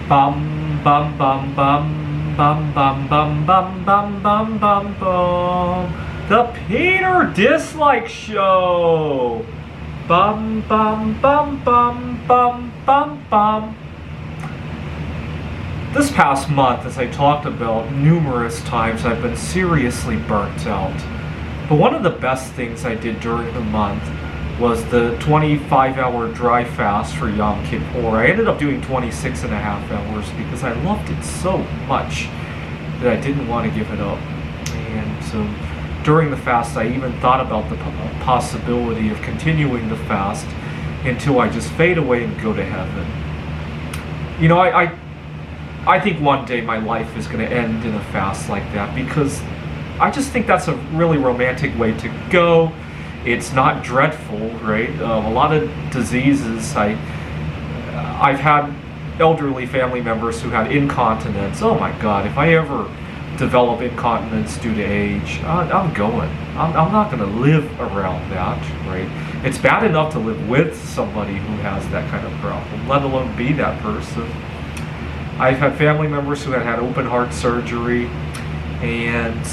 Bum bum bum bum bum bum bum bum bum bum bum bum. The Peter Dislike Show. Bum bum bum bum bum bum bum. This past month, as I talked about numerous times, I've been seriously burnt out. But one of the best things I did during the month was the 25-hour dry fast for Yom Kippur. I ended up doing 26 and a half hours because I loved it so much that I didn't want to give it up. And so during the fast, I even thought about the possibility of continuing the fast until I just fade away and go to heaven. You know, I think one day my life is going to end in a fast like that because I just think that's a really romantic way to go. It's not dreadful, right? A lot of diseases, I've had elderly family members who had incontinence. Oh my God, if I ever develop incontinence due to age, I'm going. I'm not going to live around that, right? It's bad enough to live with somebody who has that kind of problem, let alone be that person. I've had family members who had open heart surgery, and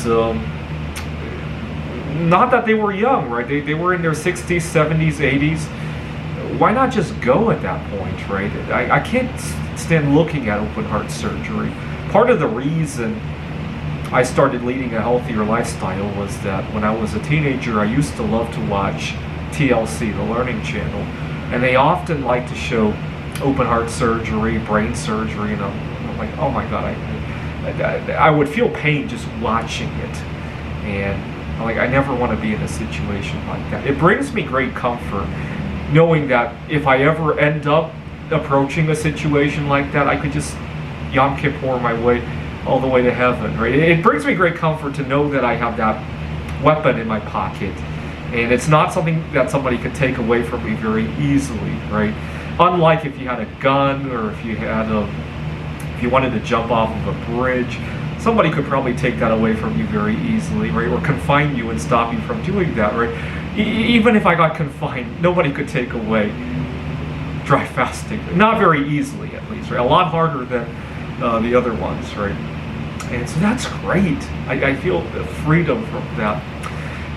not that they were young, right? They were in their 60s, 70s, 80s. Why not just go at that point, right? I can't stand looking at open heart surgery. Part of the reason I started leading a healthier lifestyle was that when I was a teenager, I used to love to watch TLC, the Learning Channel, and they often like to show open heart surgery, brain surgery, and I'm like, oh my God, I would feel pain just watching it. And I never want to be in a situation like that. It brings me great comfort knowing that if I ever end up approaching a situation like that, I could just Yom Kippur my way all the way to heaven, right? It brings me great comfort to know that I have that weapon in my pocket, and it's not something that somebody could take away from me very easily, right? Unlike if you had a gun or if you wanted to jump off of a bridge, somebody could probably take that away from you very easily, right? Or confine you and stop you from doing that, right? Even if I got confined, nobody could take away dry fasting. Not very easily, at least, right? A lot harder than the other ones, right? And so that's great. I feel freedom from that.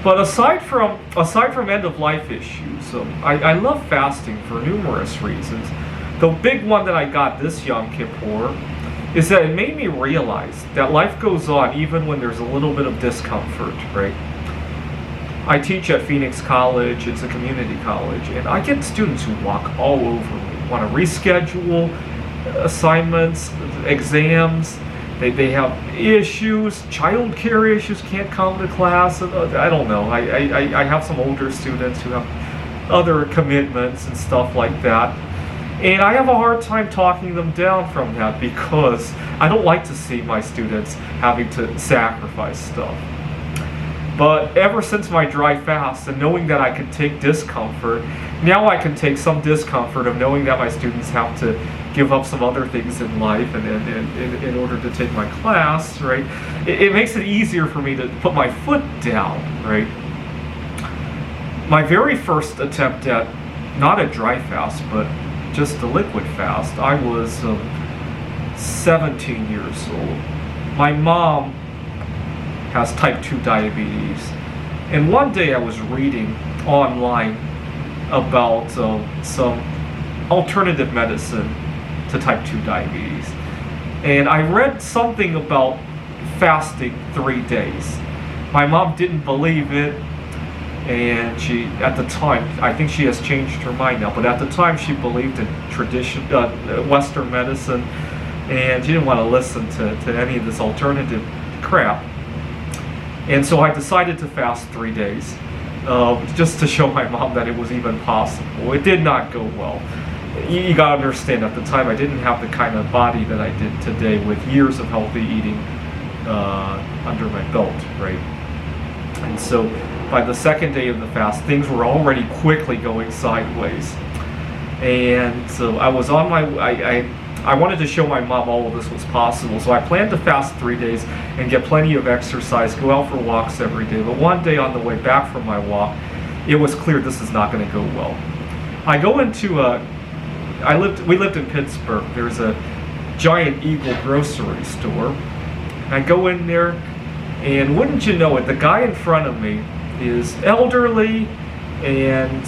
But aside from end-of-life issues, I love fasting for numerous reasons. The big one that I got this Yom Kippur is that it made me realize that life goes on even when there's a little bit of discomfort, right? I teach at Phoenix College. It's a community college, and I get students who walk all over me, want to reschedule assignments, exams. They have issues, childcare issues, can't come to class. I don't know. I have some older students who have other commitments and stuff like that. And I have a hard time talking them down from that because I don't like to see my students having to sacrifice stuff. But ever since my dry fast and knowing that I can take discomfort, now I can take some discomfort of knowing that my students have to give up some other things in life and in order to take my class, right? It makes it easier for me to put my foot down, right? My very first attempt at not a dry fast, but just a liquid fast, I was 17 years old. My mom has type 2 diabetes, and one day I was reading online about some alternative medicine to type 2 diabetes, and I read something about fasting 3 days. My mom didn't believe it, and she, at the time, I think she has changed her mind now, but at the time she believed in Western medicine, and she didn't want to listen to any of this alternative crap. And so I decided to fast 3 days, just to show my mom that it was even possible. It did not go well. You gotta understand, at the time I didn't have the kind of body that I did today with years of healthy eating under my belt, right? And so by the second day of the fast, things were already quickly going sideways. And so I was on my I wanted to show my mom all of this was possible, so I planned to fast 3 days and get plenty of exercise, go out for walks every day. But one day on the way back from my walk, it was clear this is not going to go well. I go into we lived in Pittsburgh. There's a Giant Eagle grocery store. I go in there, and wouldn't you know it, the guy in front of me is elderly and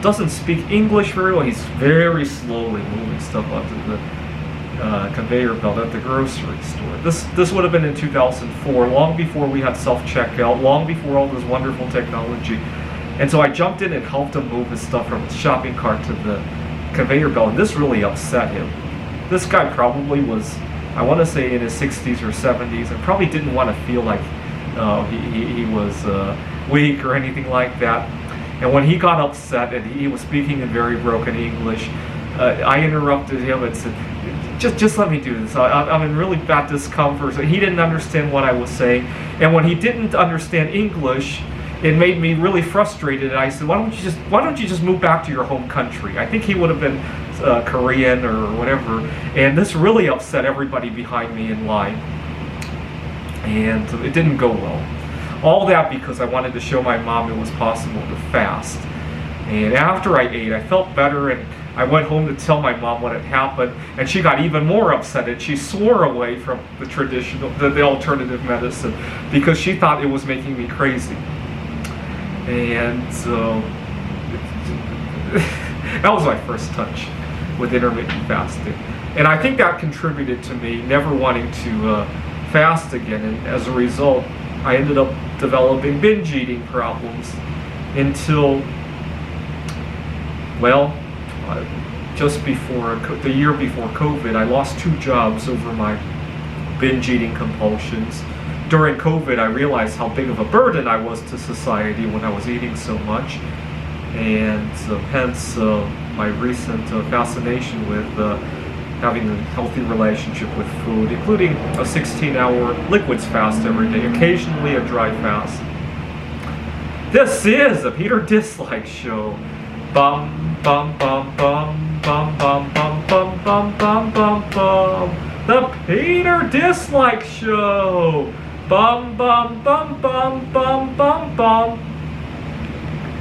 doesn't speak English very well. He's very slowly moving stuff onto the conveyor belt at the grocery store. This would have been in 2004, long before we had self-checkout, long before all this wonderful technology. And so I jumped in and helped him move his stuff from his shopping cart to the conveyor belt, and this really upset him. This guy probably was, I want to say, in his 60s or 70s, and probably didn't want to feel like he was weak or anything like that. And when he got upset and he was speaking in very broken English, I interrupted him and said, just let me do this. I'm in really bad discomfort. So he didn't understand what I was saying. And when he didn't understand English, it made me really frustrated. And I said, why don't you just move back to your home country? I think he would have been Korean or whatever. And this really upset everybody behind me in line. And it didn't go well. All that because I wanted to show my mom it was possible to fast. And after I ate, I felt better, and I went home to tell my mom what had happened, and she got even more upset, and she swore away from the traditional, the alternative medicine, because she thought it was making me crazy. And so that was my first touch with intermittent fasting. And I think that contributed to me never wanting to fast again, and as a result, I ended up developing binge eating problems until, well, just before the year before COVID, I lost 2 jobs over my binge eating compulsions. During COVID, I realized how big of a burden I was to society when I was eating so much, and hence my recent fascination with having a healthy relationship with food, including a 16-hour liquids fast every day, occasionally a dry fast. This is the Peter Dislike Show. Bum bum bum bum bum bum bum bum bum bum bum bum. The Peter Dislike Show. Bum bum bum bum bum bum bum.